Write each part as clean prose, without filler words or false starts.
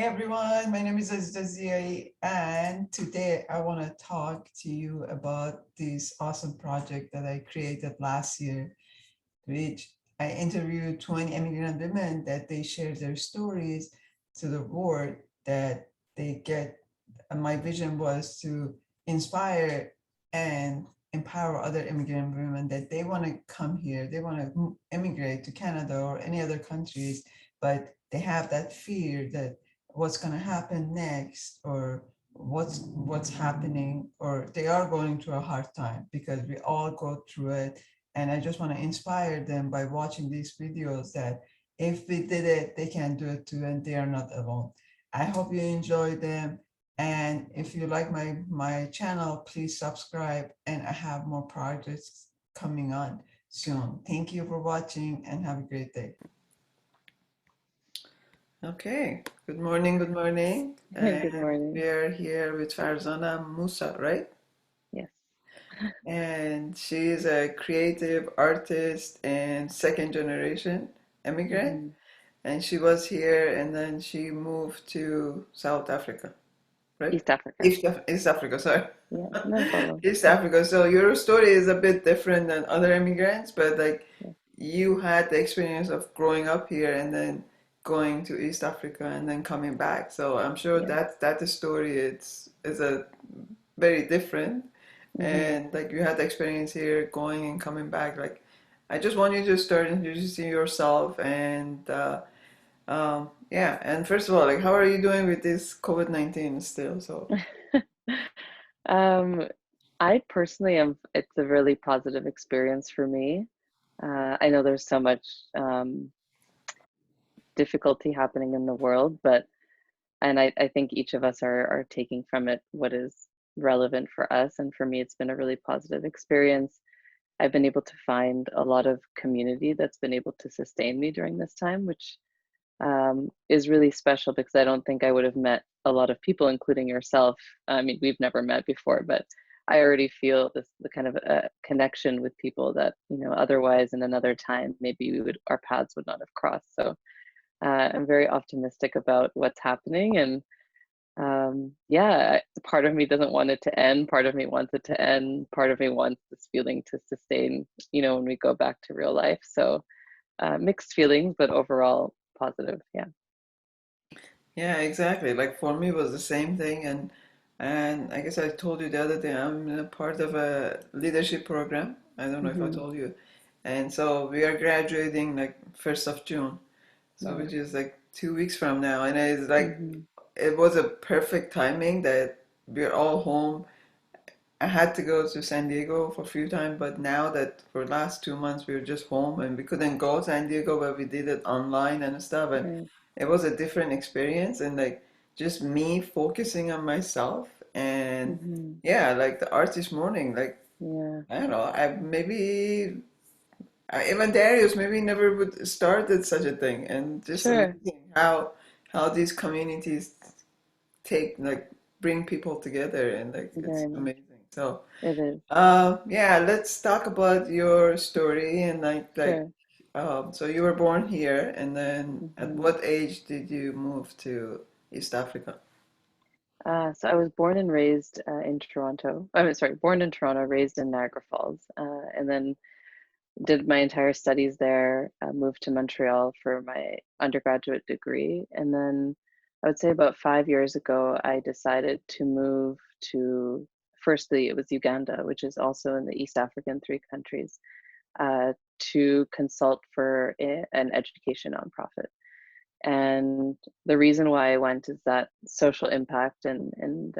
Hey everyone, my name is Azita Ziaei, and today I want to talk to you about this awesome project that I created last year, which I interviewed 20 immigrant women that they share their stories to the world that they get. And my vision was to inspire and empower other immigrant women that they want to come here, they want to immigrate to Canada or any other countries, but they have that fear that what's going to happen next or what's happening, or they are going through a hard time, because we all go through it. And I just want to inspire them by watching these videos that if we did it, they can do it too, and they are not alone. I hope you enjoy them. And if you like my channel, please subscribe, and I have more projects coming on soon. Thank you for watching and have a great day. Okay, good morning, good morning. Good And morning. we're here with Farzana Mussa, right? Yes. And she's a creative artist and second generation immigrant. hmm And she was here and then she moved to South Africa, right? East Africa. East Africa, sorry. Yeah, no problem. East Africa. So your story is a bit different than other immigrants, but like Yeah. you had the experience of growing up here and then going to East Africa and then coming back. So I'm sure Yeah. that the story is a very different, hmm and like you had the experience here going and coming back. Like I just want you to start introducing yourself and yeah. And first of all, like how are you doing with this COVID-19 still? So Um, I personally am, it's a really positive experience for me. I know there's so much um, difficulty happening in the world, and I think each of us are taking from it what is relevant for us. And for me, it's been a really positive experience. I've been able to find a lot of community that's been able to sustain me during this time, which is really special because I don't think I would have met a lot of people, including yourself. I mean, we've never met before, but I already feel this the kind of connection with people that otherwise in another time maybe our paths would not have crossed. So I'm very optimistic about what's happening, and yeah, part of me doesn't want it to end. Part of me wants it to end. Part of me wants this feeling to sustain. When we go back to real life. So mixed feelings, but overall positive. Yeah. yeah, exactly. Like for me it was the same thing, and I guess I told you the other day I'm a part of a leadership program. I don't know if I hmm told you. And so we are graduating like 1st of June. So which Nice. is like 2 weeks from now. And it's like hmm it was a perfect timing that we're all home. I had to go to San Diego for a few times, but now that for the last 2 months we were just home and we couldn't go to San Diego, but we did it online and stuff, and Right. it was a different experience, and like just me focusing on myself and hmm yeah, like the artist morning, like Yeah. I don't know, even Darius maybe never would started such a thing, and just Sure. amazing how these communities take like bring people together, and like it's Very much. amazing. So It is. yeah, let's talk about your story and Sure. so you were born here, and then at hmm what age did you move to East Africa? So I was born and raised in Toronto. I mean, sorry, born in Toronto, raised in Niagara Falls, and then did my entire studies there. Moved to Montreal for my undergraduate degree, and then I would say about 5 years ago, I decided to move to. Firstly, it was Uganda, which is also in the East African three countries, to consult for an education nonprofit. And the reason why I went is that social impact and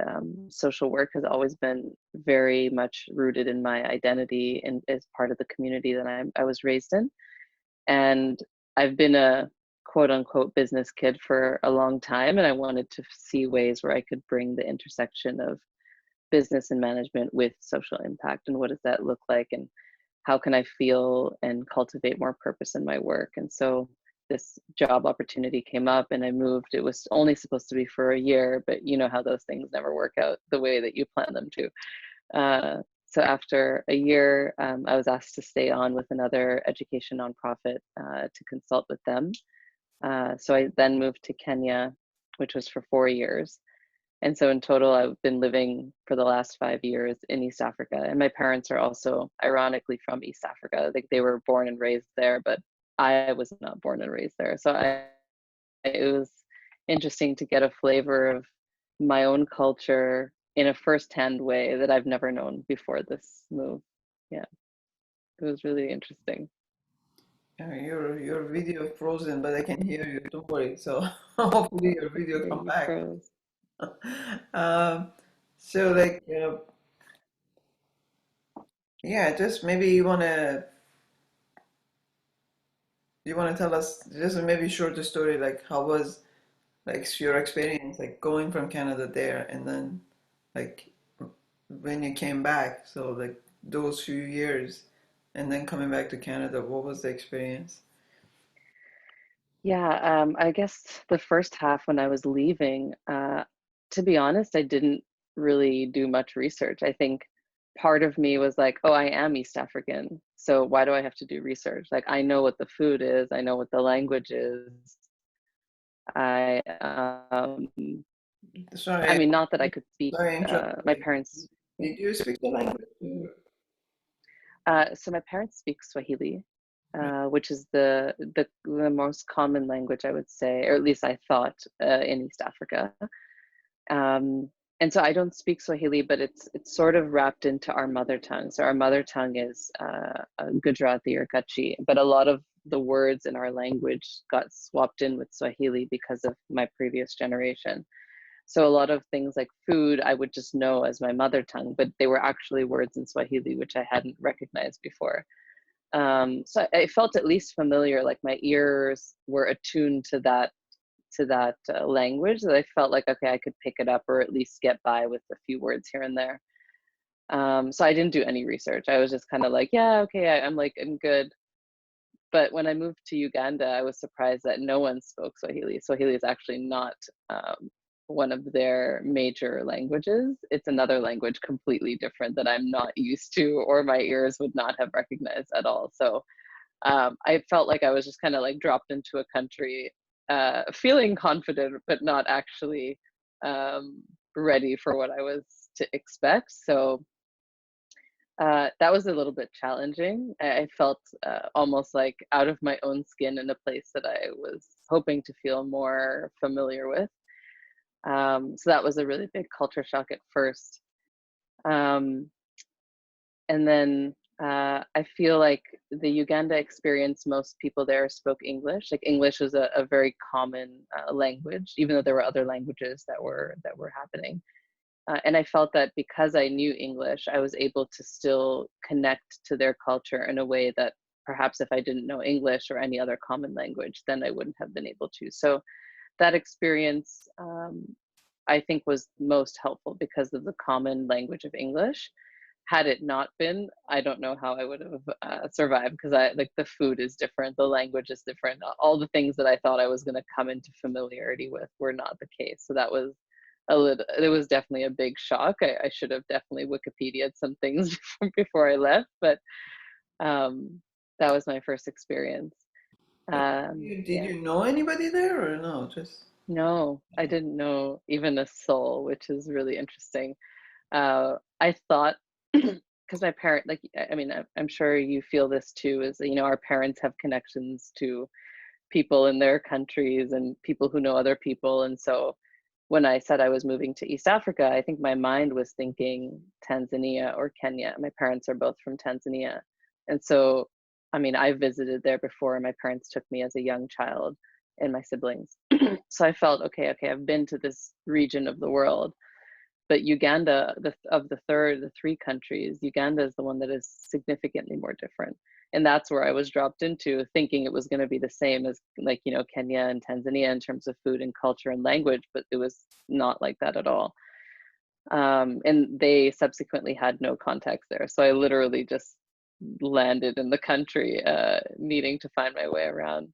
social work has always been very much rooted in my identity and as part of the community that I was raised in. And I've been a quote unquote business kid for a long time, and I wanted to see ways where I could bring the intersection of business and management with social impact, and what does that look like, and how can I feel and cultivate more purpose in my work. And so this job opportunity came up and I moved. It was only supposed to be for a year, but you know how those things never work out the way that you plan them to. So after a year, I was asked to stay on with another education nonprofit to consult with them. So I then moved to Kenya which was for 4 years. And so in total, I've been living for the last 5 years in East Africa. And my parents are also, ironically, from East Africa. Like they were born and raised there, but I was not born and raised there. So it was interesting to get a flavor of my own culture in a firsthand way that I've never known before this move. Yeah, it was really interesting. Your video frozen, but I can hear you. Don't worry. So hopefully your video Yeah, come you back. froze. Um, so like yeah, just maybe you wanna tell us just maybe short the story like how was like your experience like going from Canada there and then like when you came back. So like those few years and then coming back to Canada, what was the experience? Yeah, I guess the first half when I was leaving, to be honest, I didn't really do much research. I think part of me was like, oh, I am East African, so why do I have to do research? Like, I know what the food is, I know what the language is. I, I Sorry, mean, not that I could speak. sorry, I My interrupted. parents, Did you speak the language? so my parents speak Swahili, which is the most common language I would say, or at least I thought, in East Africa. Um, and so I don't speak Swahili, but it's sort of wrapped into our mother tongue. So our mother tongue is Gujarati or Kutchi, but a lot of the words in our language got swapped in with Swahili because of my previous generation. So a lot of things like food, I would just know as my mother tongue, but they were actually words in Swahili, which I hadn't recognized before. So I felt at least familiar, like my ears were attuned to that language that I felt like, okay, I could pick it up or at least get by with a few words here and there. So I didn't do any research. I was just kind of like, yeah, okay, I'm good. But when I moved to Uganda, I was surprised that no one spoke Swahili. Swahili is actually not one of their major languages. It's another language completely different that I'm not used to or my ears would not have recognized at all. So I felt like I was just kind of like dropped into a country, feeling confident, but not actually ready for what I was to expect. So that was a little bit challenging. I felt almost like out of my own skin in a place that I was hoping to feel more familiar with. So that was a really big culture shock at first. Um, and then I feel like the Uganda experience, most people there spoke English. Like English was a very common language, even though there were other languages that were happening. And I felt that because I knew English, I was able to still connect to their culture in a way that perhaps if I didn't know English or any other common language, then I wouldn't have been able to. So that experience, I think, was most helpful because of the common language of English. Had it not been, I don't know how I would have survived because I like the food is different, the language is different. All the things that I thought I was going to come into familiarity with were not the case. So that was it was definitely a big shock. I should have definitely Wikipedia'd some things before I left, but um, that was my first experience. Did Yeah. you know anybody there or no? Just No, I didn't know even a soul, which is really interesting. I thought because my parent, like, I mean, I'm sure you feel this too, is, our parents have connections to people in their countries and people who know other people. And so when I said I was moving to East Africa, I think my mind was thinking Tanzania or Kenya. My parents are both from Tanzania. And so, I mean, I visited there before. My parents took me as a young child and my siblings. So I felt, okay, I've been to this region of the world. But Uganda, of the three countries, Uganda is the one that is significantly more different. And that's where I was dropped into, thinking it was going to be the same as, like, Kenya and Tanzania in terms of food and culture and language, but it was not like that at all. And they subsequently had no contacts there. So I literally just landed in the country, needing to find my way around.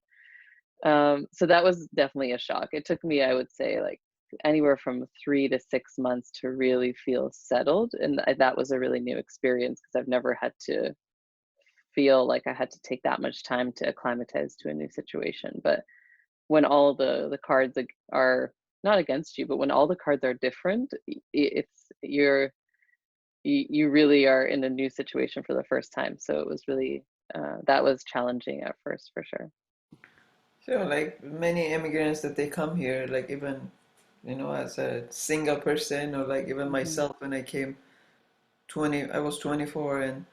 So that was definitely a shock. It took me, I would say, like anywhere from 3 to 6 months to really feel settled. And that was a really new experience because I've never had to feel like I had to take that much time to acclimatize to a new situation. But when all the cards are not against you, but when all the cards are different, it's you really are in a new situation for the first time. So it was really that was challenging at first for sure. So like many immigrants that they come here, like even, as a single person, or like even Hmm. myself when I came 20, I was 24, and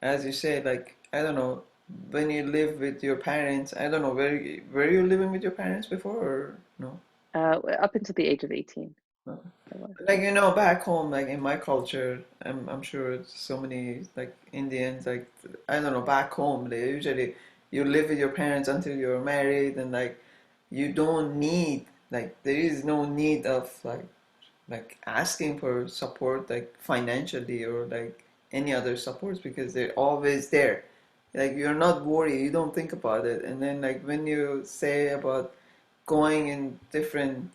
as you say, like, I don't know, when you live with your parents, I don't know, were you living with your parents before or no? Up until the age of 18, No. I was, Like, yeah. back home, like in my culture, I'm sure so many like Indians, like, I don't know, back home, they usually, you live with your parents until you're married, and like you don't need, like, there is no need of like asking for support, like financially or like any other supports, because they're always there. Like, you're not worried, you don't think about it. And then like when you say about going in different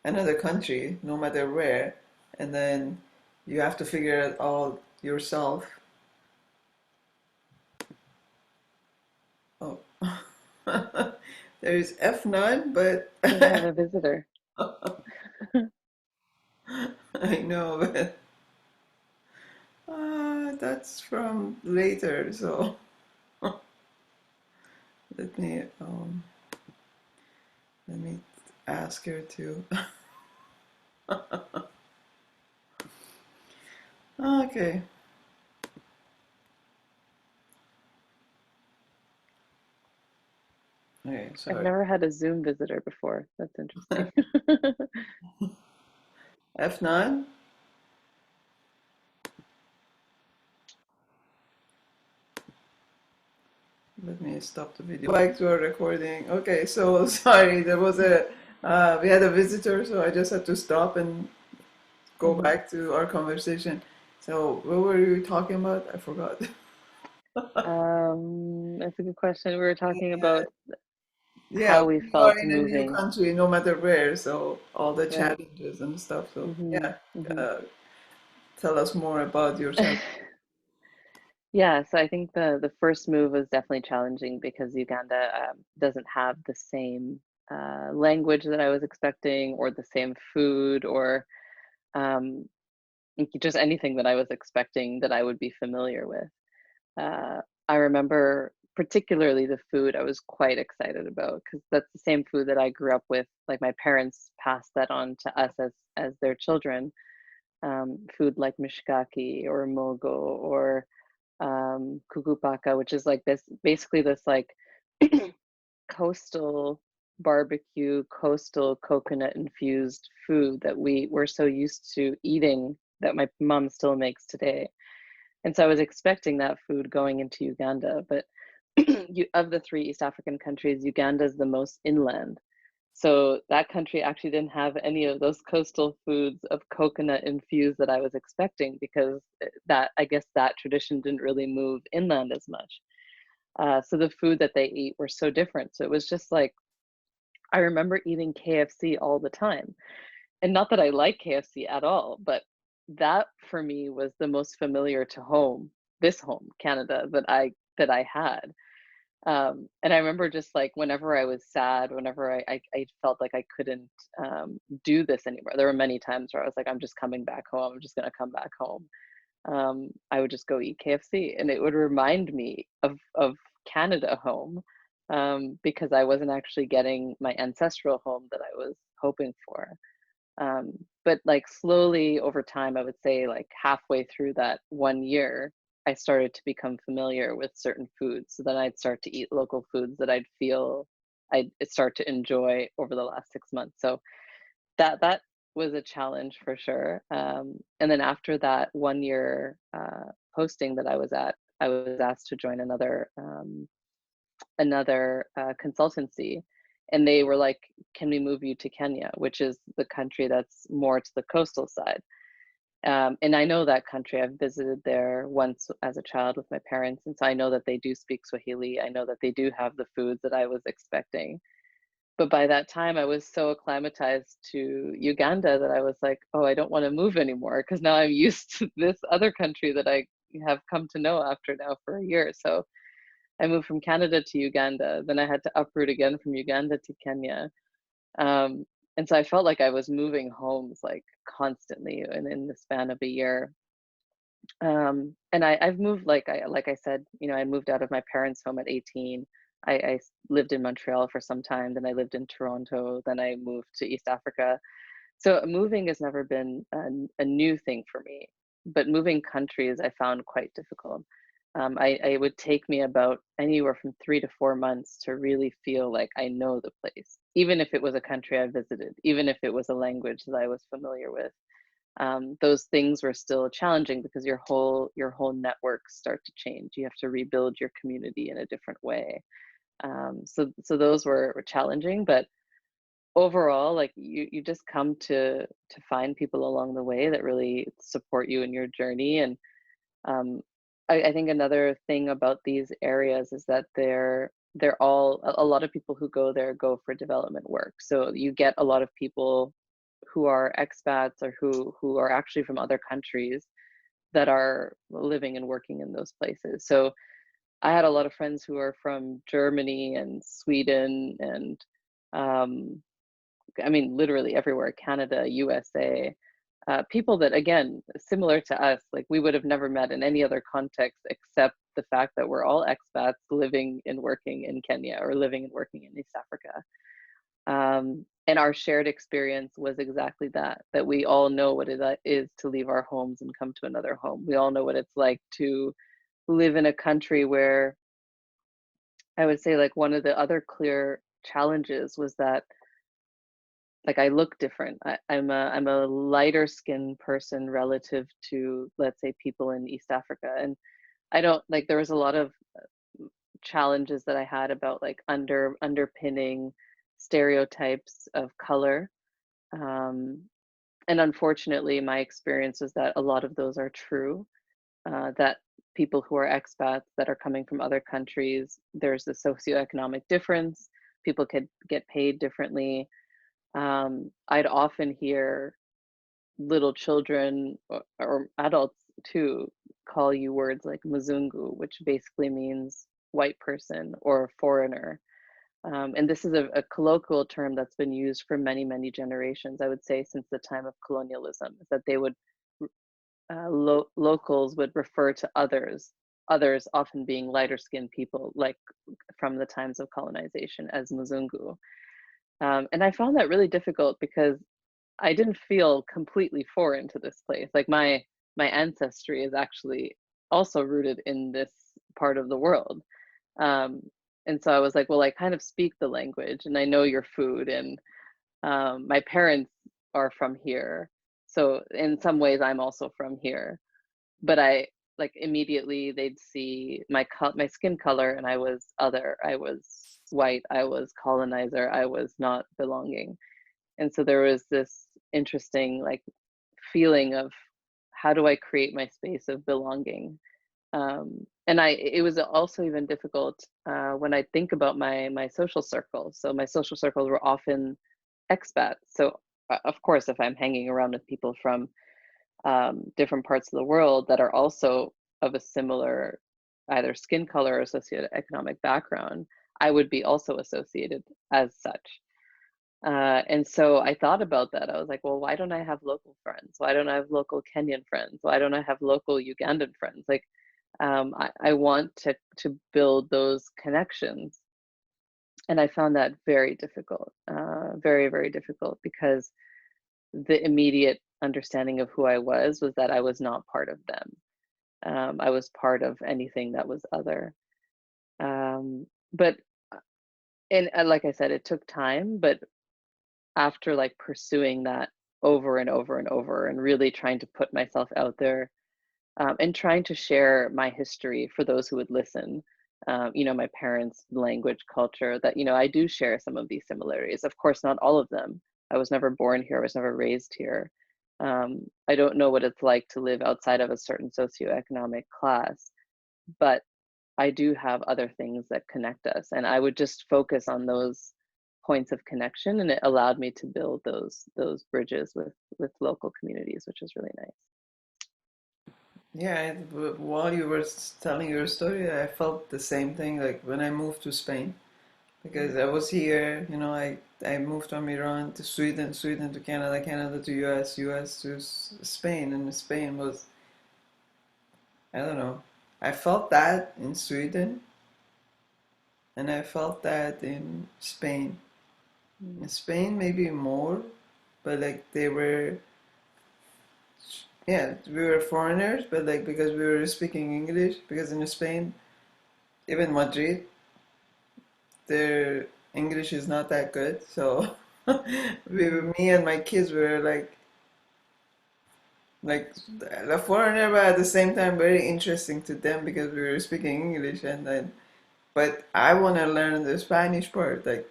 another country, no matter where, and then you have to figure it all yourself. Oh, there's F9, but We have a visitor. I know, but that's from later. So let me let me ask her to. Okay. Okay, I've sorry. never had a Zoom visitor before. That's interesting. F9. Let me stop the video. Back to our recording. Okay, so sorry, there was a we had a visitor, so I just had to stop and go Hmm. back to our conversation. So what were you talking about? I forgot. That's a good question. We were talking about Yeah, how we when you are felt in a new moving, country, no matter where, so all the right? challenges and stuff. So Hmm. yeah, Hmm. uh, tell us more about yourself. Yeah, so I think the first move was definitely challenging because Uganda doesn't have the same language that I was expecting, or the same food, or um, just anything that I was expecting that I would be familiar with. Uh, I remember particularly the food I was quite excited about, because that's the same food that I grew up with. Like, my parents passed that on to us as their children. Food like mishkaki or mogo or kukupaka, which is like this basically this like coastal barbecue, coastal coconut infused food that we were so used to eating that my mom still makes today. And so I was expecting that food going into Uganda, but of the three East African countries, Uganda is the most inland. So that country actually didn't have any of those coastal foods of coconut infused that I was expecting, because that, I guess, that tradition didn't really move inland as much. So the food that they eat were so different. So it was just like, I remember eating KFC all the time. And not that I like KFC at all, but that for me was the most familiar to home, this home, Canada, that I had. And I remember just like whenever I was sad, whenever I felt like I couldn't do this anymore, there were many times where I was like, I'm just coming back home. I'm just going to come back home. I would just go eat KFC, and it would remind me of Canada home, because I wasn't actually getting my ancestral home that I was hoping for. But like slowly over time, I would say like halfway through that 1 year, I started to become familiar with certain foods. So then I'd start to eat local foods that I'd start to enjoy over the last 6 months. So that was a challenge for sure. And then after that 1 year posting that I was at, I was asked to join another consultancy, and they were like, can we move you to Kenya, which is the country that's more to the coastal side. And I know that country. I've visited there once as a child with my parents, and so I know that they do speak Swahili. I know that they do have the foods that I was expecting. But by that time, I was so acclimatized to Uganda that I was like, oh, I don't want to move anymore, because now I'm used to this other country that I have come to know after now for a year. So I moved from Canada to Uganda. Then I had to uproot again from Uganda to Kenya. Um, And so I felt like I was moving homes like constantly and in the span of a year. And I've moved, like I said, I moved out of my parents' home at 18. Lived in Montreal for some time, then I lived in Toronto, then I moved to East Africa. So moving has never been a new thing for me, but moving countries I found quite difficult. I would take me about anywhere from 3 to 4 months to really feel like I know the place, even if it was a country I visited, even if it was a language that I was familiar with. Those things were still challenging because your whole networks start to change. You have to rebuild your community in a different way. So those were challenging, but overall, like you just come to find people along the way that really support you in your journey. And um, I think another thing about these areas is that they're all a lot of people who go there go for development work. So you get a lot of people who are expats or who are actually from other countries that are living and working in those places. So I had a lot of friends who are from Germany and Sweden and um, I mean, literally everywhere, Canada, USA, people that, again, similar to us, like we would have never met in any other context except the fact that we're all expats living and working in Kenya or living and working in East Africa. And our shared experience was exactly that, that we all know what it is to leave our homes and come to another home. We all know what it's like to live in a country where I would say like one of the other clear challenges was that like I look different. I'm a lighter skinned person relative to, let's say, people in East Africa. And I don't like there was a lot of challenges that I had about like underpinning stereotypes of color. Um, and unfortunately, my experience is that a lot of those are true. That people who are expats that are coming from other countries, there's a socioeconomic difference. People could get paid differently. I'd often hear little children or adults too call you words like Mzungu, which basically means white person or foreigner. And this is a colloquial term that's been used for many, many generations, I would say, since the time of colonialism, is that they would, locals would refer to others often being lighter skinned people, like from the times of colonization, as Mzungu. And I found that really difficult because I didn't feel completely foreign to this place. Like my ancestry is actually also rooted in this part of the world. Um, and so I was like, well, I kind of speak the language and I know your food and my parents are from here. So in some ways I'm also from here. But I like immediately they'd see my skin color and I was other. I was white, I was colonizer, I was not belonging. And so there was this interesting like feeling of how do I create my space of belonging? And it was also even difficult when I think about my social circles. So my social circles were often expats. So of course, if I'm hanging around with people from different parts of the world that are also of a similar either skin color or socioeconomic background, I would be also associated as such. And so I thought about that. I was like, well, why don't I have local friends? Why don't I have local Kenyan friends? Why don't I have local Ugandan friends? Like, I want to build those connections. And I found that very difficult, very, very difficult because the immediate understanding of who I was that I was not part of them. I was part of anything that was other. But and like I said, it took time, but after like pursuing that over and over and over and really trying to put myself out there and trying to share my history for those who would listen, my parents' language, culture, that, I do share some of these similarities. Of course, not all of them. I was never born here, I was never raised here. I don't know what it's like to live outside of a certain socioeconomic class, but I do have other things that connect us. And I would just focus on those points of connection, and it allowed me to build those bridges with local communities, which is really nice. Yeah, while you were telling your story, I felt the same thing like when I moved to Spain because Mm, I was here, I moved from Iran to Sweden, Sweden to Canada, Canada to US, US to Spain, and Spain was, I don't know. I felt that in Sweden, and I felt that in Spain. In Mm. Spain, maybe more, but like they were, yeah, we were foreigners, but like because we were speaking English, because in Spain, even Madrid, their English is not that good. So Mm. me and my kids were like a foreigner, but at the same time very interesting to them because we were speaking English, and then but I want to learn the Spanish part. Like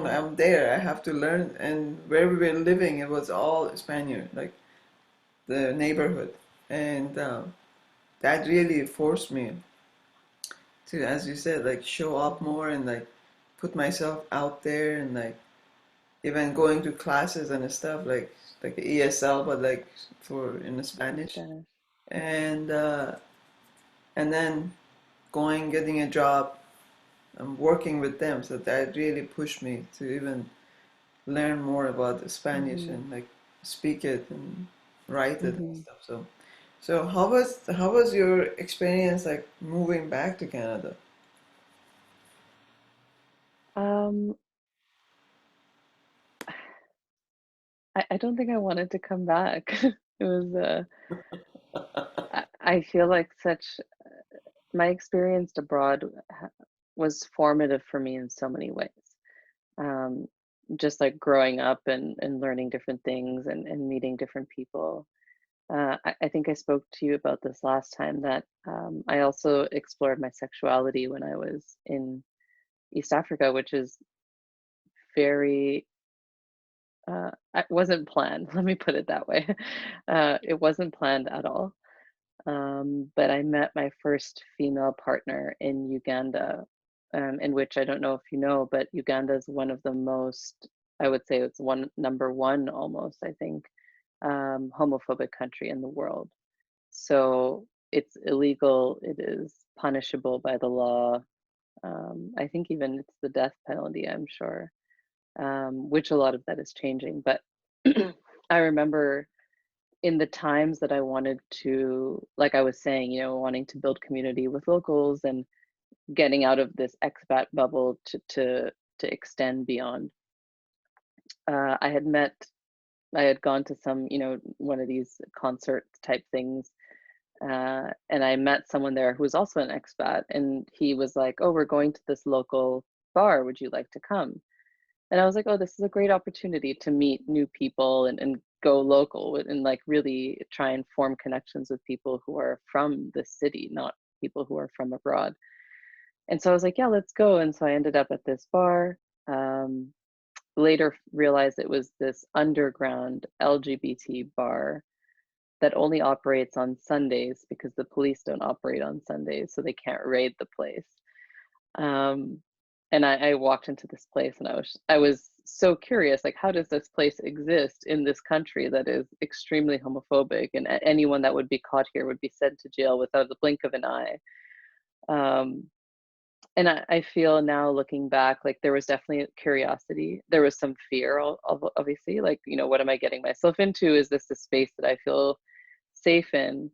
Mm. I'm there. I have to learn. And where we were living, it was all Spaniard, like the neighborhood, and that really forced me to, as you said, like show up Mhm. more and like put myself out there and like even going to classes and stuff like ESL, but like for in the Spanish, Spanish. and uh, and then going getting a job and working with them. So that really pushed me to even learn more about the Spanish Mm-hmm. and like speak it and write it and Mm-hmm. stuff. So how was your experience like moving back to Canada? Um, I don't think I wanted to come back. It was I feel like such my experience abroad was formative for me in so many ways. Um, just like growing up and learning different things and meeting different people. I think I spoke to you about this last time that I also explored my sexuality when I was in East Africa, which is very it wasn't planned. Let me put it that way. It wasn't planned at all. But I met my first female partner in Uganda, in which I don't know if you know, but Uganda is one of the most, I would say it's number one almost, I think, homophobic country in the world. So it's illegal, it is punishable by the law. I think even it's the death penalty, I'm sure, which a lot of that is changing. But I remember in the times that I wanted to, like I was saying, wanting to build community with locals and getting out of this expat bubble to extend beyond. I had met, I had gone to some, one of these concert type things, and I met someone there who was also an expat, and he was like, "Oh, we're going to this local bar. Would you like to come?" And I was like, "Oh, this is a great opportunity to meet new people and go local and like really try and form connections with people who are from the city, not people who are from abroad." And so I was like, "Yeah, let's go." And so I ended up at this bar. Um, Later realized it was this underground LGBT bar that only operates on Sundays because the police don't operate on Sundays, so they can't raid the place. Um, and I walked into this place and I was so curious, like, how does this place exist in this country that is extremely homophobic, and anyone that would be caught here would be sent to jail without the blink of an eye. Um, and I feel now looking back, like there was definitely a curiosity. There was some fear, obviously, like, what am I getting myself into? Is this a space that I feel safe in?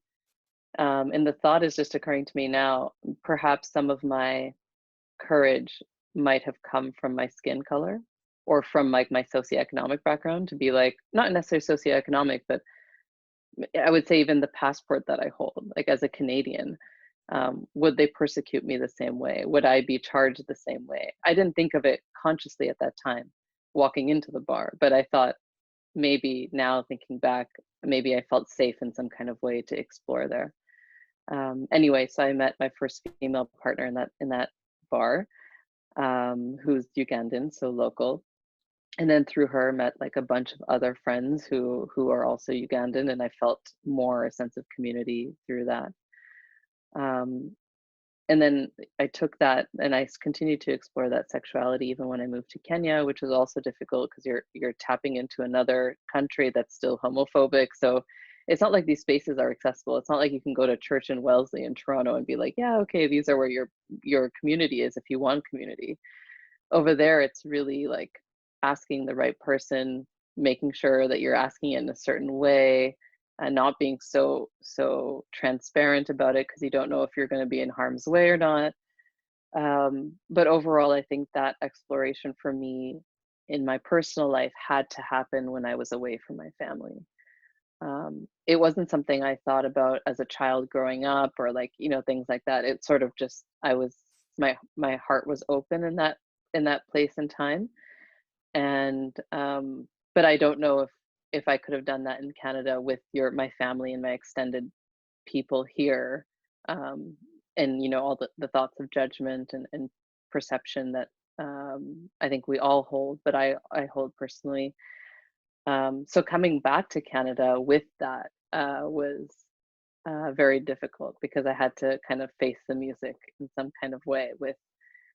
And the thought is just occurring to me now, perhaps some of my courage might have come from my skin color or from like my socioeconomic background, to be like, not necessarily socioeconomic, but I would say even the passport that I hold, like as a Canadian, would they persecute me the same way? Would I be charged the same way? I didn't think of it consciously at that time walking into the bar, but I thought maybe now thinking back, maybe I felt safe in some kind of way to explore there. Anyway, so I met my first female partner in that bar, who's Ugandan, so local. And then through her met like a bunch of other friends who are also Ugandan, and I felt more a sense of community through that. Um, and then I took that and continued to explore that sexuality even when I moved to Kenya, which was also difficult because you're tapping into another country that's still homophobic. So it's not like these spaces are accessible. It's not like you can go to church in Wellesley in Toronto and be like, yeah, okay, these are where your community is if you want community. Over there, it's really like asking the right person, making sure that you're asking it in a certain way, and not being so transparent about it because you don't know if you're going to be in harm's way or not. But overall, I think that exploration for me in my personal life had to happen when I was away from my family. It wasn't something I thought about as a child growing up, or like, things like that. It sort of just, my heart was open in that place and time. And but I don't know if I could have done that in Canada with my family and my extended people here. um, and all the thoughts of judgment and perception that I think we all hold, but I hold personally. So coming back to Canada with that was very difficult because I had to kind of face the music in some kind of way with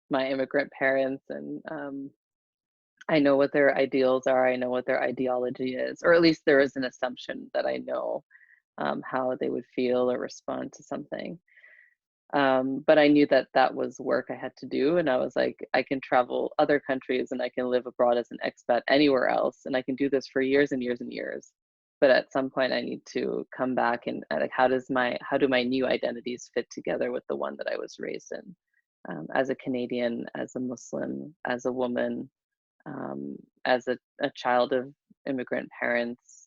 my immigrant parents. And I know what their ideals are, I know what their ideology is, or at least there is an assumption that I know how they would feel or respond to something. But I knew that that was work I had to do. And I was like, I can travel other countries and I can live abroad as an expat anywhere else. And I can do this for years and years and years. But at some point I need to come back and like, how do my new identities fit together with the one that I was raised in? As a Canadian, as a Muslim, as a woman, as a child of immigrant parents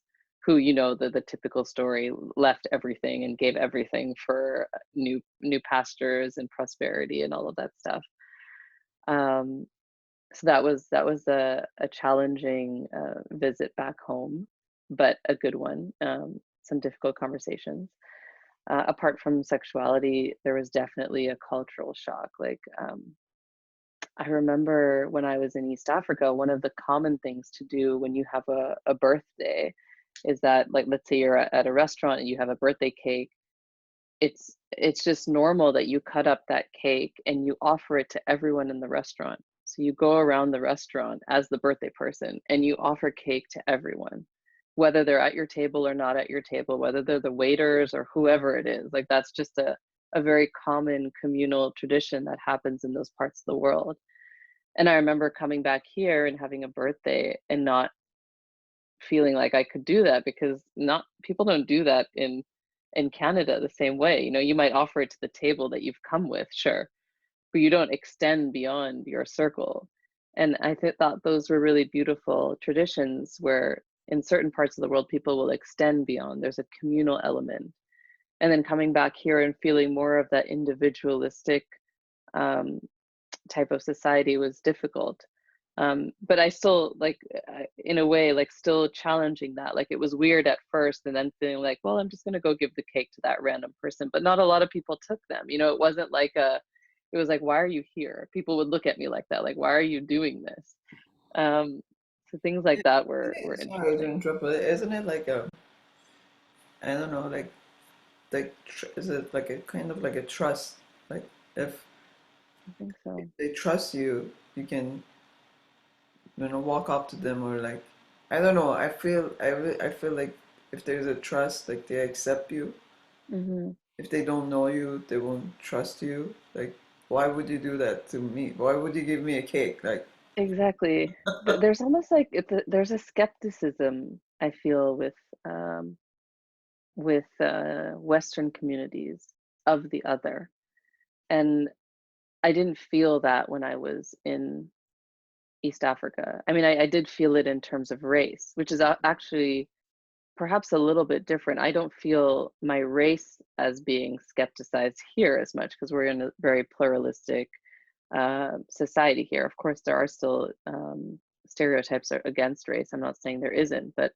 who, the typical story, left everything and gave everything for new pastures and prosperity and all of that stuff. Um, so that was a challenging visit back home, but a good one. Some difficult conversations. Apart from sexuality, there was definitely a cultural shock. Like, I remember when I was in East Africa, one of the common things to do when you have a birthday is that, like, let's say you're at a restaurant and you have a birthday cake. It's just normal that you cut up that cake and you offer it to everyone in the restaurant. So you go around the restaurant as the birthday person and you offer cake to everyone, whether they're at your table or not at your table, whether they're the waiters or whoever it is. Like, that's just a very common communal tradition that happens in those parts of the world. And I remember coming back here and having a birthday and not feeling like I could do that because not people don't do that in Canada the same way. You might offer it to the table that you've come with, sure, but you don't extend beyond your circle. And I thought those were really beautiful traditions where in certain parts of the world people will extend beyond. There's a communal element. And then coming back here and feeling more of that individualistic um, type of society was difficult. But I still, like, in a way, like, still challenging that. Like, it was weird at first, and then feeling like, well, I'm just going to go give the cake to that random person. But not a lot of people took them. It wasn't like it was like, why are you here? People would look at me like that, like, why are you doing this? So things like that were Sorry to interesting. interrupt, but isn't it like a, I don't know, is it like a kind of like a trust? Like if I think if so. they trust you, you can, walk up to them or like, I don't know. I feel like if there's a trust, like they accept you. Hmm. If they don't know you, they won't trust you. Like, why would you do that to me? Why would you give me a cake? Like, Exactly. There's almost like there's a skepticism I feel um, with Western communities of the other. And I didn't feel that when I was in East Africa. I mean, I did feel it in terms of race, which is actually perhaps a little bit different. I don't feel my race as being skepticized here as much because we're in a very pluralistic society here. Of course, there are still stereotypes against race. I'm not saying there isn't, but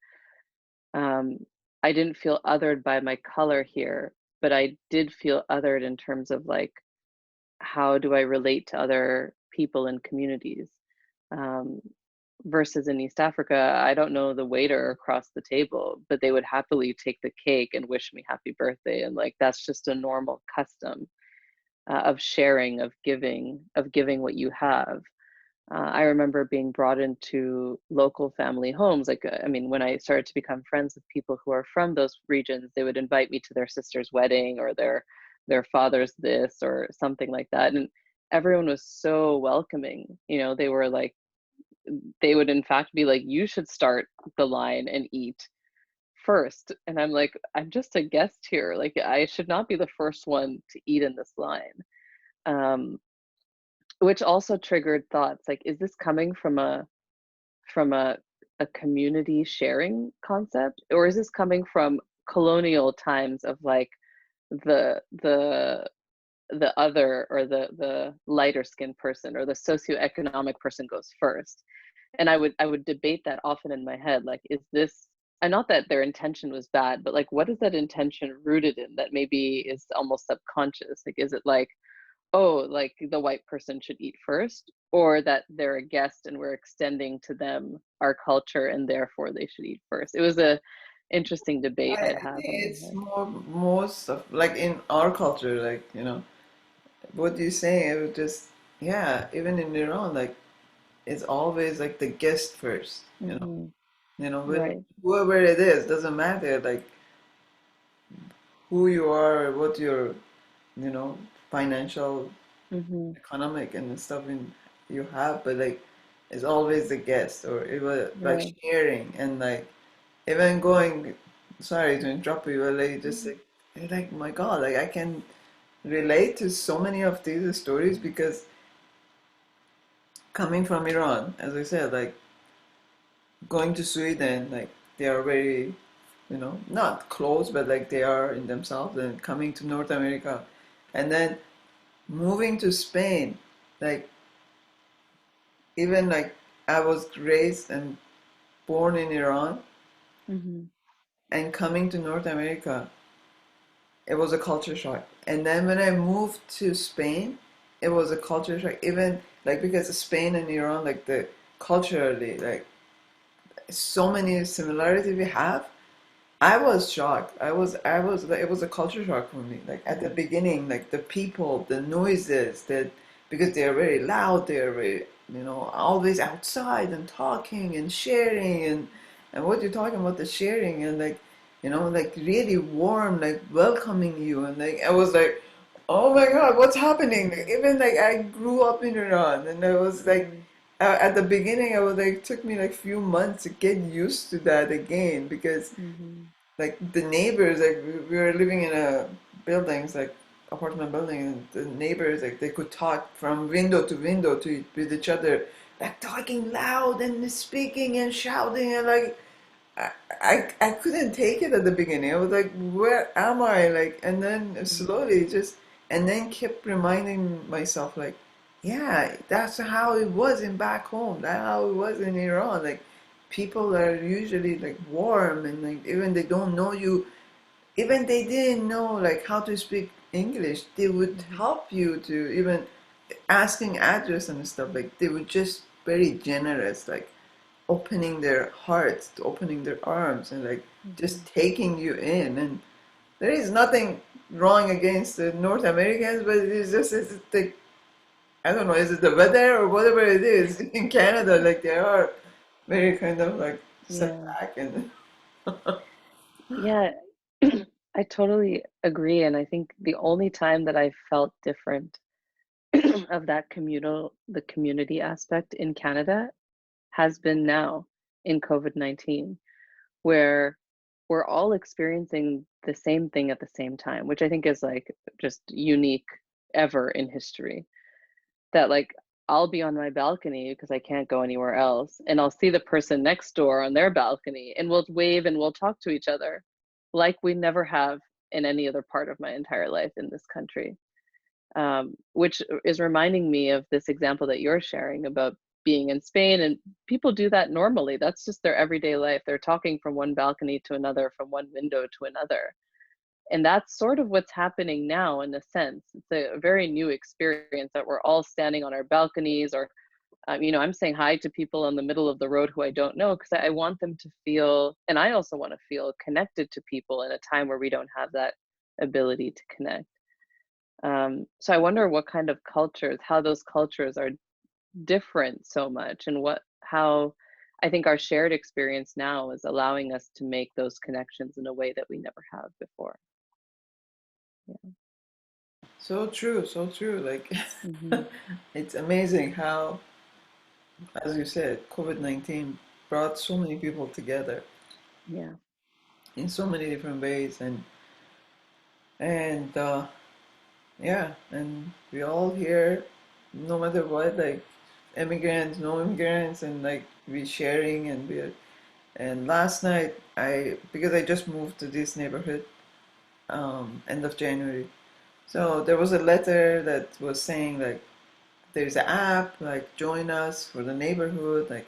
um, I didn't feel othered by my color here, but I did feel othered in terms of like, how do I relate to other people and communities? Um, versus in East Africa, I don't know the waiter across the table, but they would happily take the cake and wish me happy birthday. And like, that's just a normal custom of sharing, of giving what you have. I remember being brought into local family homes. Like, I mean, when I started to become friends with people who are from those regions, they would invite me to their sister's wedding or their father's this or something like that. And everyone was so welcoming. They were like they would in fact be like, you should start the line and eat first. And I'm like, I'm just a guest here. Like, I should not be the first one to eat in this line. Um, which also triggered thoughts like, is this coming from a community sharing concept, or is this coming from colonial times of like the the the other, or the lighter skinned person, or the socioeconomic person goes first? And I would debate that often in my head, like, is this, and not that their intention was bad, but like, what is that intention rooted in that maybe is almost subconscious? Like, is it like, oh, like the white person should eat first, or that they're a guest and we're extending to them our culture and therefore they should eat first? It was a interesting debate I I'd think have in my it's head. more most of like in our culture, like what you're saying. It was just yeah, even in Iran, like it's always like the guest first. Hmm. When Right. whoever it is doesn't matter like who you are, or what your you know financial, Hmm. economic, and stuff you have, but like it's always the guest, or it was like Right. sharing and like even going. Sorry to interrupt you, but like just Mhm. like you're like my God, like I can relate to so many of these stories because coming from Iran, as I said, like going to Sweden, like they are very, not close, but like they are in themselves, and coming to North America, and then moving to Spain, like even like I was raised and born in Iran, Mhm. and coming to North America, it was a culture shock. And then when I moved to Spain, it was a culture shock. Even like because Spain and Iran, like the culturally, like so many similarities we have. I was shocked. I was like, it was a culture shock for me. Like at the Mhm. beginning, like the people, the noises, that because they are very loud, they are very, always outside and talking and sharing and what you're talking about, the sharing and like, like really warm, like welcoming you. And like I was like, oh my God, what's happening? Like, Mhm. even like I grew up in Iran, and I was like, Mhm. at the beginning, I was like, it took me like few months to get used to that again because Mhm. like the neighbors, like we were living in a buildings, like apartment building, and the neighbors, like they could talk from window to window with each other, like talking loud and speaking and shouting, and like I couldn't take it at the beginning. I was like, where am I? Like, and then Mhm. slowly just, and then kept reminding myself, like, yeah, that's how it was in back home. That's how it was in Iran. Like, people are usually like warm and like even they don't know you, even they didn't know like how to speak English, they would Mhm. help you to even asking address and stuff. Like, they were just very generous, like opening their hearts, opening their arms, and like just Mhm. taking you in. And there is nothing wrong against the North Americans, but it's like I don't know, is it the weather or whatever it is in Canada? Like they are very kind of like set Yeah. back and Yeah. I totally agree, and I think the only time that I felt different of that the community aspect in Canada has been now in COVID-19, where we're all experiencing the same thing at the same time, which I think is like just unique ever in history. That like I'll be on my balcony because I can't go anywhere else, and I'll see the person next door on their balcony, and we'll wave and we'll talk to each other like we never have in any other part of my entire life in this country. Which is reminding me of this example that you're sharing about being in Spain, and people do that normally. That's just their everyday life. They're talking from one balcony to another, from one window to another. And that's sort of what's happening now in a sense. It's a very new experience that we're all standing on our balconies, or I'm saying hi to people in the middle of the road who I don't know because I want them to feel, and I also want to feel connected to people in a time where we don't have that ability to connect. So I wonder what kind of cultures, how those cultures are different so much, and how I think our shared experience now is allowing us to make those connections in a way that we never have before. Yeah. so true, so true. Like Hmm. it's amazing how as you said, COVID-19 brought so many people together Yeah. in so many different ways, and yeah, and we all here, no matter what, like immigrants, no immigrants, and like we sharing and we. And last night, because I just moved to this neighborhood, end of January, so there was a letter that was saying like there's an app, like join us for the neighborhood. Like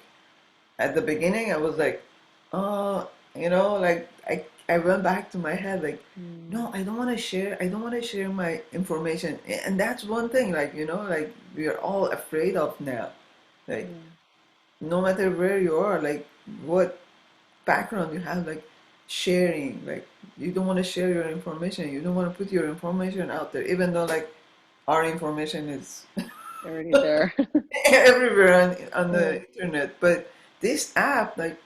at the beginning, I was like, oh, like I went back to my head like, Mm, no, I don't want to share. I don't want to share my information, and that's one thing. Like like we are all afraid of now. Like yeah. no matter where you are, like what background you have, like sharing, like you don't want to share your information. You don't want to put your information out there, even though like our information is Already there. everywhere on Yeah. the internet. But this app, like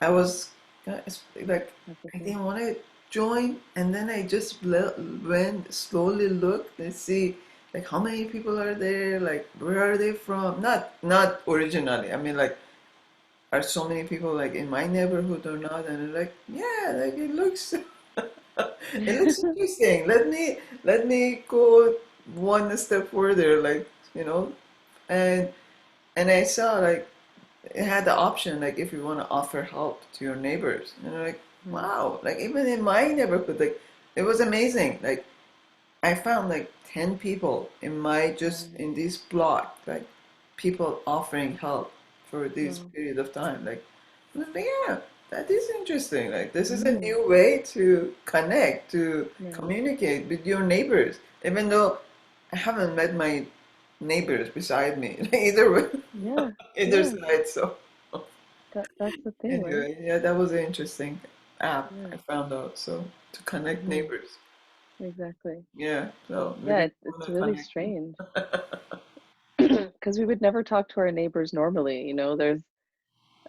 I was like That's the I thing. didn't want to join, and then I just went slowly looked and see like how many people are there, like where are they from? Not originally. I mean like are so many people like in my neighborhood or not? And I'm like yeah, like it looks it looks interesting. Let me go one step further, like you know, and and I saw like it had the option like if you want to offer help to your neighbors, and I'm like Right. wow, like even in my neighborhood, like it was amazing. Like I found like 10 people in my just Wow. in this block, like people offering help for this Wow. period of time. Like, I was like, yeah, that is interesting. Like, this is a Mm, new way to connect, to right. communicate with your neighbors, even though I haven't met my neighbors beside me, either way, Yeah. either Yeah. side. So, That's the thing, right? anyway, yeah, that was an interesting app I Yeah. found out. So, to connect Hmm. neighbors. Exactly. Yeah, so Yeah, maybe we it's want to really connect. strange because we would never talk to our neighbors normally,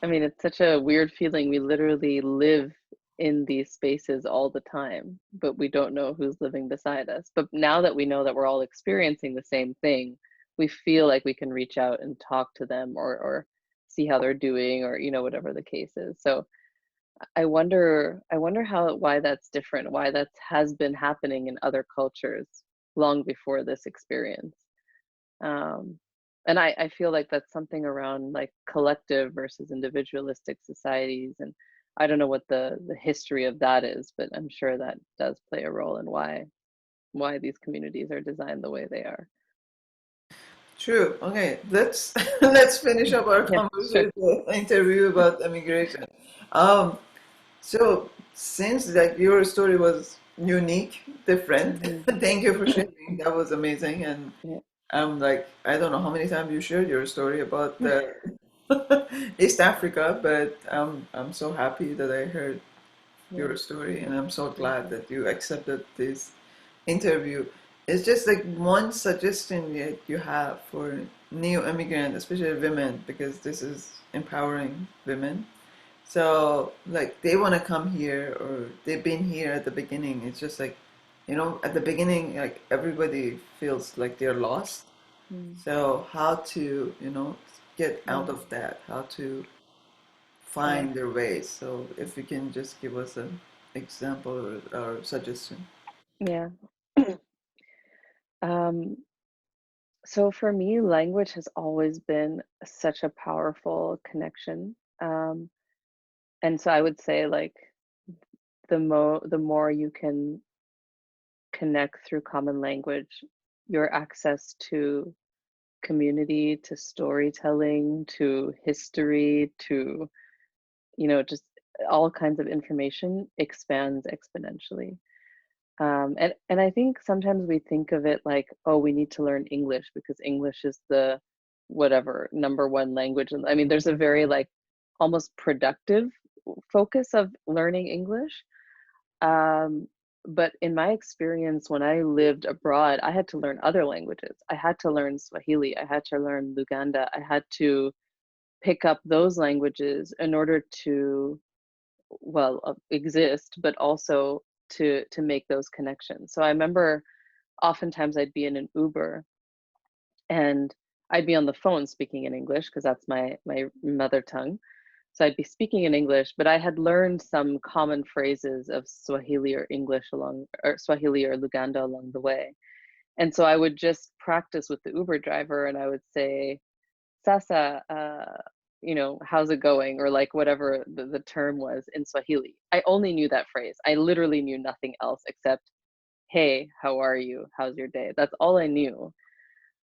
I mean, it's such a weird feeling. We literally live in these spaces all the time, but we don't know who's living beside us. But now that we know that we're all experiencing the same thing, we feel like we can reach out and talk to them or see how they're doing or whatever the case is. So I wonder how why that's different, why that has been happening in other cultures long before this experience. Um, and I feel like that's something around like collective versus individualistic societies. And I don't know what the history of that is, but I'm sure that does play a role in why these communities are designed the way they are. True. Okay, let's let's finish up our Yeah, sure. conversation interview about immigration. Um, so since like your story was unique, different, Hmm. thank you for sharing. That was amazing, and Yeah. I'm like I don't know how many times you shared your story about East Africa, but I'm so happy that I heard Yeah. your story, and I'm so Thank glad you. that you accepted this interview. It's just like one suggestion that you have for new immigrant, especially women, because this is empowering women. So like they want to come here or they've been here at the beginning. It's just like, at the beginning, like everybody feels like they're lost. Mm. So how to, get out Yeah. of that, how to Yeah. find their ways. So if you can just give us an example or suggestion. Yeah. Um, so for me, language has always been such a powerful connection. And so I would say like the more you can connect through common language, your access to community, to storytelling, to history, to just all kinds of information expands exponentially. And I think sometimes we think of it like, oh, we need to learn English because English is the whatever number one language. And I mean, there's a very like almost productive focus of learning English. Um, but in my experience, when I lived abroad, I had to learn other languages. I had to learn Swahili. I had to learn Luganda. I had to pick up those languages in order to, well, exist, but also to make those connections. So I remember oftentimes I'd be in an Uber and I'd be on the phone speaking in English because that's my mother tongue. So I'd be speaking in English, but I had learned some common phrases of Swahili or English along, or Swahili or Luganda along the way. And so I would just practice with the Uber driver and I would say, Sasa, how's it going? Or like whatever the term was in Swahili. I only knew that phrase. I literally knew nothing else except, hey, how are you? How's your day? That's all I knew.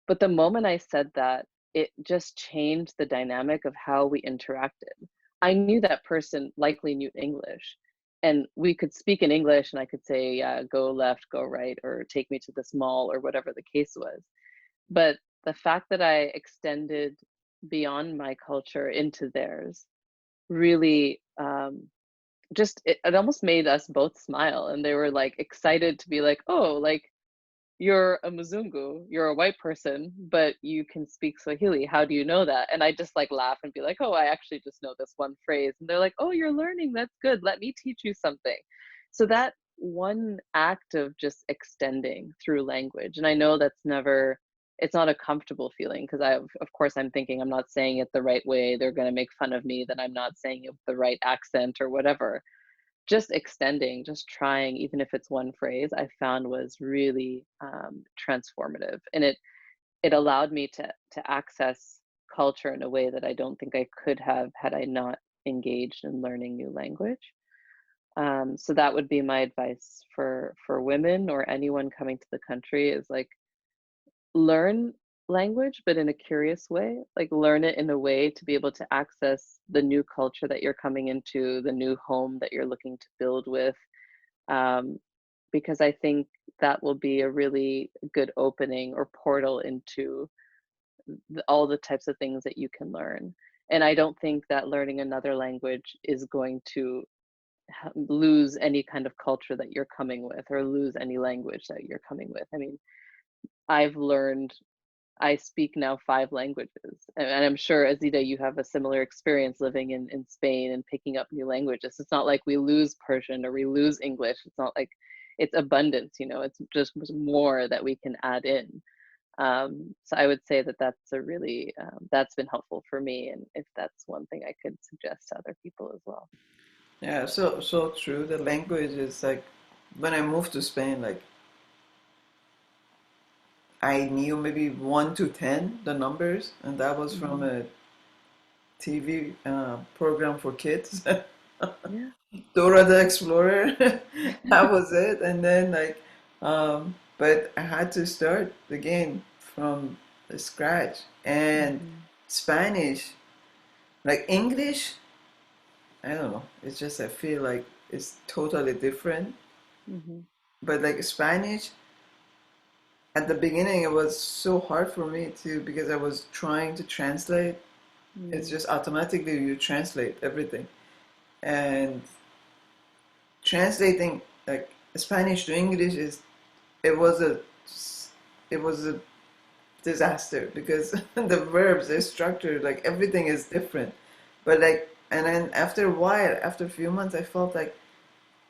But the moment I said that, it just changed the dynamic of how we interacted. I knew that person likely knew English, and we could speak in English, and I could say, yeah, go left, go right, or take me to this mall, or whatever the case was. But the fact that I extended beyond my culture into theirs really just it almost made us both smile, and they were like excited to be like, oh, like you're a Mzungu, you're a white person, but you can speak Swahili. How do you know that? And I just like laugh and be like, oh, I actually just know this one phrase. And they're like, oh, you're learning. That's good. Let me teach you something. So that one act of just extending through language. And I know it's not a comfortable feeling because of course, I'm thinking I'm not saying it the right way. They're going to make fun of me that I'm not saying it with the right accent or whatever. Just extending, just trying, even if it's one phrase, I found was really transformative, and it allowed me to access culture in a way that I don't think I could have had I not engaged in learning new language. So that would be my advice for women or anyone coming to the country is like learn language, but in a curious way. Like learn it in a way to be able to access the new culture that you're coming into, the new home that you're looking to build with. Um, because I think that will be a really good opening or portal into all the types of things that you can learn. And I don't think that learning another language is going to lose any kind of culture that you're coming with or lose any language that you're coming with. I mean, I've learned I speak now 5 languages, and I'm sure, Azita, you have a similar experience living in Spain and picking up new languages. It's not like we lose Persian or we lose English. It's not like it's abundance, it's just more that we can add in. So I would say that that's a really that's been helpful for me, and if that's one thing I could suggest to other people as well. Yeah, so true. The language is like when I moved to Spain, like I knew maybe 1 to 10 the numbers, and that was from Hmm. a TV program for kids. Yeah. Dora the Explorer. That was it. And then but I had to start again from the scratch. And Hmm. Spanish, like English, I don't know. It's just I feel like it's totally different. Hmm. But like Spanish, at the beginning it was so hard for me to because I was trying to translate. It's Mm. just automatically you translate everything. And translating like Spanish to English is it was a it was a disaster because the verbs are structured like everything is different. But like and then after a while, after a few months, I felt like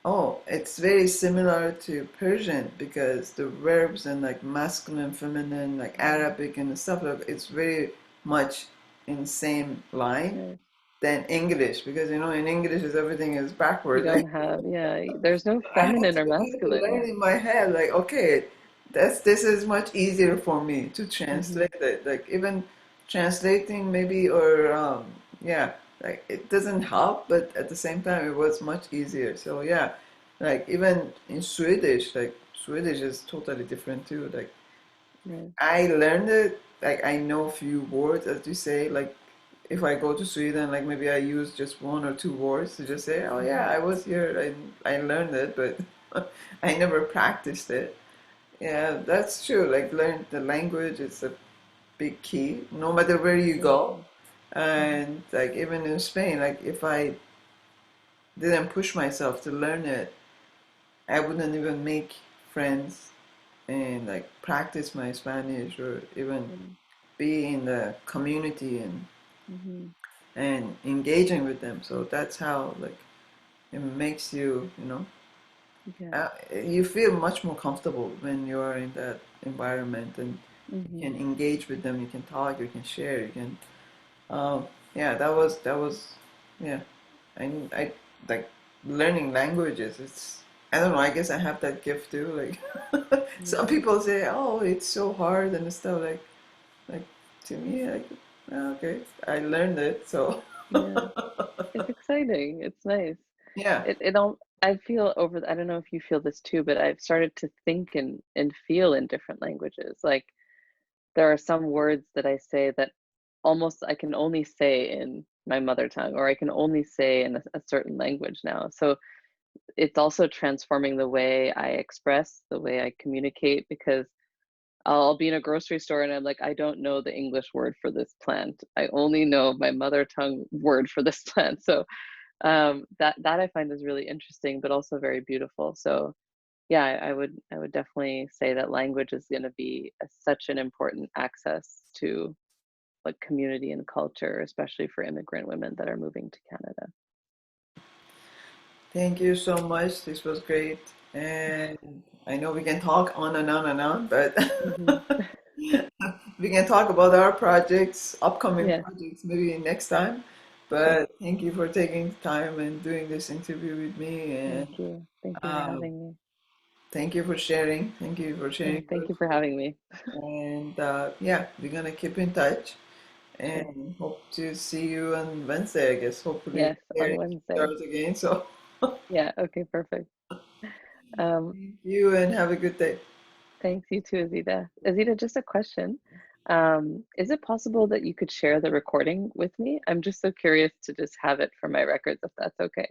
oh, it's very similar to Persian because the verbs and like masculine, feminine, like Mm. Arabic and stuff like it's very much in same line Right. than English because in English is everything is You backward. don't have, yeah, there's no I had feminine to or I had to learn masculine. in my head like okay, this is much easier for me to Hmm. translate it. Like even translating maybe or yeah, like it doesn't help, but at the same time it was much easier. So yeah, like even in Swedish, like Swedish is totally different too. Like Right. I learned it, like I know a few words as you say, like if I go to Sweden, like maybe I use just 1 or 2 words to just say, oh yeah, Hmm. I was here I learned it, but I never practiced it. Yeah, that's true. Like learn the language is a big key, no matter where you go. Absolutely. Hmm. And like even in Spain, like if I didn't push myself to learn it, I wouldn't even make friends and like practice my Spanish or even Right. be in the community Hmm. and engaging with them. So that's how like it makes Yeah. you feel much more comfortable when you're in that environment. And You Hmm. can engage with them, you can talk, you can share, you can yeah, that was yeah. I like learning languages. It's I don't know, I guess I have that gift too. Like some Yeah, people say, "Oh, it's so hard and stuff." Like to me, like "Oh, okay, I learned it." So yeah. It's exciting. It's nice. yeah, It don't I feel over I don't know if you feel this too, but I've started to think and feel in different languages. Like there are some words that I say that almost I can only say in my mother tongue or I can only say in a certain language now. So it's also transforming the way I express, the way I communicate, because I'll be in a grocery store and I'm like, I don't know the English word for this plant. I only know my mother tongue word for this plant. So that I find is really interesting, but also very beautiful. So yeah, I would definitely say that language is going to be such an important access to like community and culture, especially for immigrant women that are moving to Canada. thank you so much. This was great, and I know we can talk on and on and on, but Hmm. we can talk about our projects, upcoming Yeah, projects, maybe next time. sure. But thank you for taking the time and doing this interview with me. And Thank you. Thank you for um, having me. thank you for sharing. Thank you for Yeah, sharing your thank you for experience. having me. And yeah, we're gonna keep in touch Sure. and hope to see you on Wednesday, I guess. Hopefully, Yes, here on in Wednesday. stars again. So Yeah, okay, perfect. Um, thank you and have a good day. Thanks, you too, Azita. Azita, just a question. Is it possible that you could share the recording with me? I'm just so curious to just have it for my records, if that's okay.